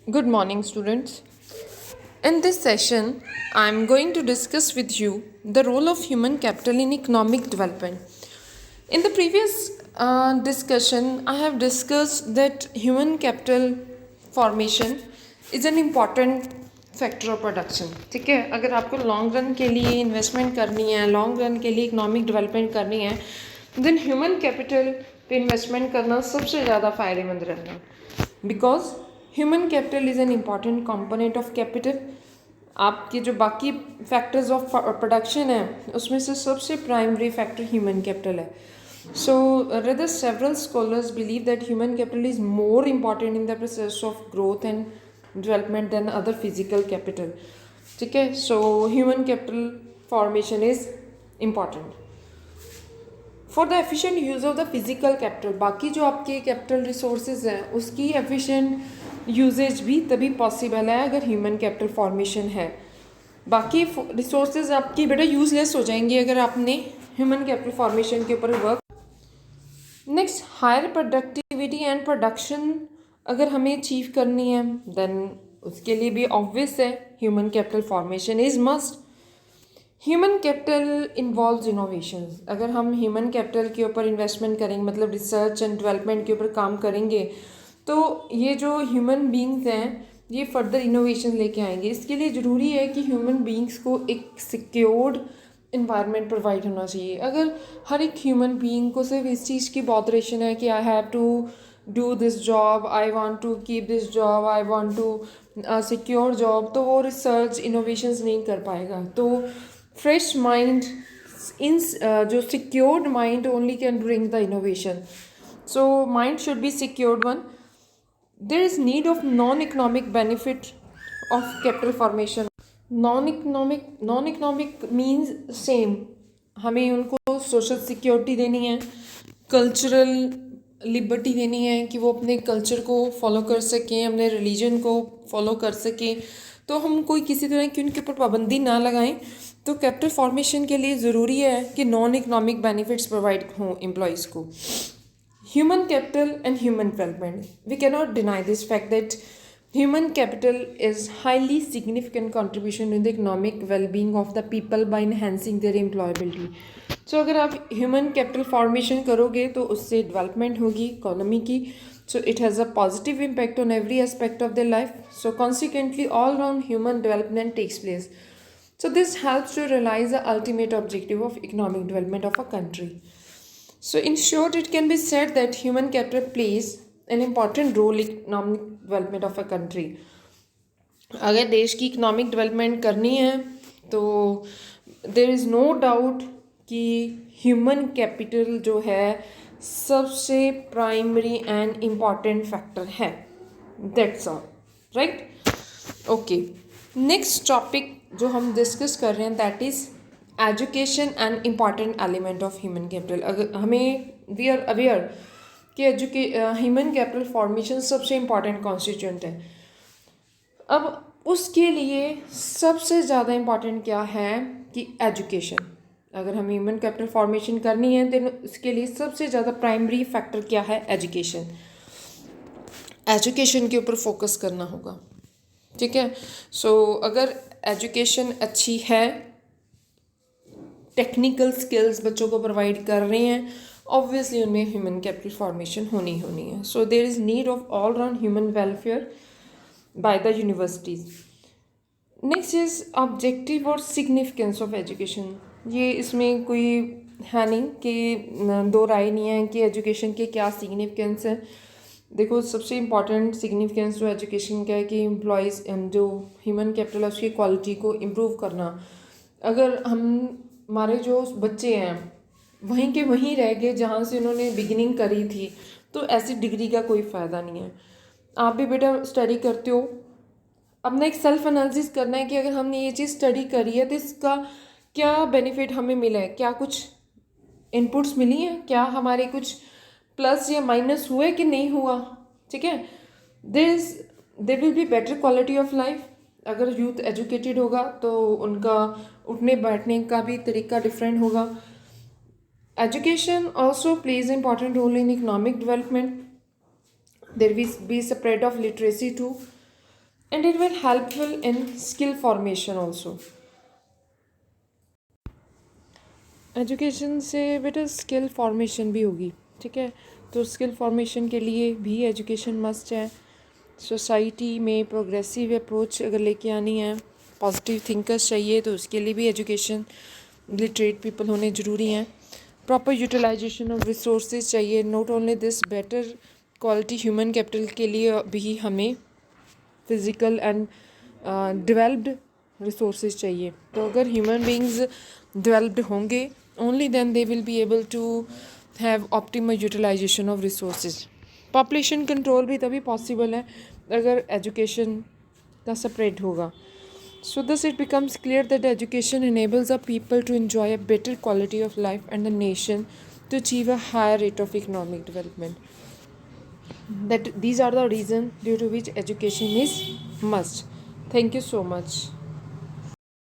Good morning, students. In this session, I am going to discuss with you the role of human capital in economic development. In the previous discussion, I have discussed that human capital formation is an important factor of production. ठीक है, अगर आपको long run के लिए investment करनी है, long run के लिए इकोनॉमिक डेवलपमेंट करनी है, देन ह्यूमन कैपिटल पे इन्वेस्टमेंट करना सबसे ज़्यादा फ़ायदेमंद रहता है. Because human capital is an important component of capital. आपके जो बाकी फैक्टर्स ऑफ प्रोडक्शन है उसमें से सबसे प्राइमरी फैक्टर ह्यूमन कैपिटल है. So, rather, several scholars believe that human capital is more important in the process of growth and development than other physical capital. ठीक है, so human capital formation is important for the efficient use of the physical capital. बाकी जो आपके capital resources हैं उसकी efficient usage भी तभी possible है अगर human capital formation है. बाकी resources आपकी बेटा useless हो जाएंगी अगर आपने human capital formation के ऊपर work. Next, higher productivity and production अगर हमें अचीव करनी है देन उसके लिए भी ऑब्वियस है human capital formation is must. Human capital involves innovation. अगर हम ह्यूमन कैपिटल के ऊपर इन्वेस्टमेंट करेंगे, मतलब रिसर्च एंड डेवलपमेंट के ऊपर काम करेंगे, तो ये जो ह्यूमन बींग्स हैं ये फर्दर इनोवेशन लेके आएंगे. इसके लिए ज़रूरी है कि ह्यूमन बींग्स को एक सिक्योर्ड इन्वायरमेंट प्रोवाइड होना चाहिए. अगर हर एक ह्यूमन बीइंग को सिर्फ इस चीज़ की बॉदरेशन है कि I have to do this job, I want to keep this job, I want to secure job, तो वो रिसर्च इनोवेशंस नहीं कर पाएगा. तो फ्रेश माइंड इन जो secured mind only can bring the innovation. So mind should be secured one. There is need of non economic benefit of capital formation. Non economic means same. हमें उनको social security देनी है, cultural liberty देनी है कि वो अपने culture को फॉलो कर सकें, अपने रिलीजन को फॉलो कर सकें. तो हम कोई किसी तरह की उनके ऊपर पाबंदी ना लगाएं. तो कैपिटल फॉर्मेशन के लिए ज़रूरी है कि नॉन इकोनॉमिक बेनिफिट्स प्रोवाइड हों एम्प्लॉयज़ को. Human capital and human development, we cannot deny this fact that human capital is highly significant contribution in the economic well-being of the people by enhancing their employability. So अगर आप human capital formation करोगे तो उससे development होगी economy की. So it has a positive impact on every aspect of their life. So consequently all round human development takes place. So this helps to realize the ultimate objective of economic development of a country. So in short, it can be said that human capital plays an important role in economic development of a country. अगर देश की economic development करनी है तो there is no doubt कि human capital जो है सबसे प्राइमरी एंड इम्पॉर्टेंट फैक्टर है. That's all right. Okay, next topic जो हम डिस्कस कर रहे हैं that is education and important element of human capital. अगर हमें वी आर अवेयर कि ह्यूमन कैपिटल फॉर्मेशन सबसे इम्पॉर्टेंट कॉन्स्टिट्यूएंट है. अब उसके लिए सबसे ज़्यादा इम्पॉर्टेंट क्या है कि एजुकेशन. अगर हमें ह्यूमन कैपिटल फॉर्मेशन करनी है तो उसके लिए सबसे ज़्यादा प्राइमरी फैक्टर क्या है? एजुकेशन. एजुकेशन के ऊपर फोकस करना होगा. ठीक है. सो अगर एजुकेशन अच्छी है, टेक्निकल स्किल्स बच्चों को प्रोवाइड कर रहे हैं, ऑब्वियसली उनमें ह्यूमन कैपिटल फॉर्मेशन होनी है. So there is need of all round human welfare by the universities. Next is objective और सिग्निफिकेंस ऑफ एजुकेशन. ये इसमें कोई है नहीं कि दो राय नहीं है कि एजुकेशन के क्या सिग्निफिकेंस है. देखो, सबसे इम्पॉर्टेंट सिग्निफिकेंस जो एजुकेशन का है कि एम्प्लॉयज़ जो ह्यूमन कैपिटल है उसकी क्वालिटी को इम्प्रूव करना. अगर हमारे जो बच्चे हैं वहीं के वहीं रह गए जहाँ से उन्होंने बिगिनिंग करी थी, तो ऐसी डिग्री का कोई फ़ायदा नहीं है. आप भी बेटा स्टडी करते हो, अपना एक सेल्फ एनालिसिस करना है कि अगर हमने ये चीज़ स्टडी करी है तो इसका क्या बेनिफिट हमें मिला है, क्या कुछ इनपुट्स मिली हैं, क्या हमारे कुछ प्लस या माइनस हुए कि नहीं हुआ. ठीक है. There will be better quality of life. अगर यूथ एजुकेटेड होगा तो उनका उठने बैठने का भी तरीका डिफरेंट होगा. Education also plays an important role in economic development. There will be spread of literacy too. and it will helpful in skill formation also. Education से बेटा स्किल फॉर्मेशन भी होगी, ठीक है। तो स्किल फॉर्मेशन के लिए भी एजुकेशन मस्ट है। सोसाइटी में प्रोग्रेसिव अप्रोच अगर लेके आनी है, पॉजिटिव थिंकर्स चाहिए, तो उसके लिए भी एजुकेशन, लिटरेट पीपल होने ज़रूरी हैं। प्रॉपर यूटिलाइजेशन ऑफ रिसोर्सेज चाहिए। Not only this, better quality human capital के लिए भी हमें फिज़िकल एंड डेवलप्ड रिसोर्सेज चाहिए। तो अगर ह्यूमन बींग्स डेवलप्ड होंगे, only then they will be able to have optimal utilization of resources. Population control भी तभी पॉसिबल है अगर एजुकेशन का स्प्रेड होगा। So thus it becomes clear that education enables a people to enjoy a better quality of life and the nation to achieve a higher rate of economic development. That these are the reasons due to which education is must. Thank you so much.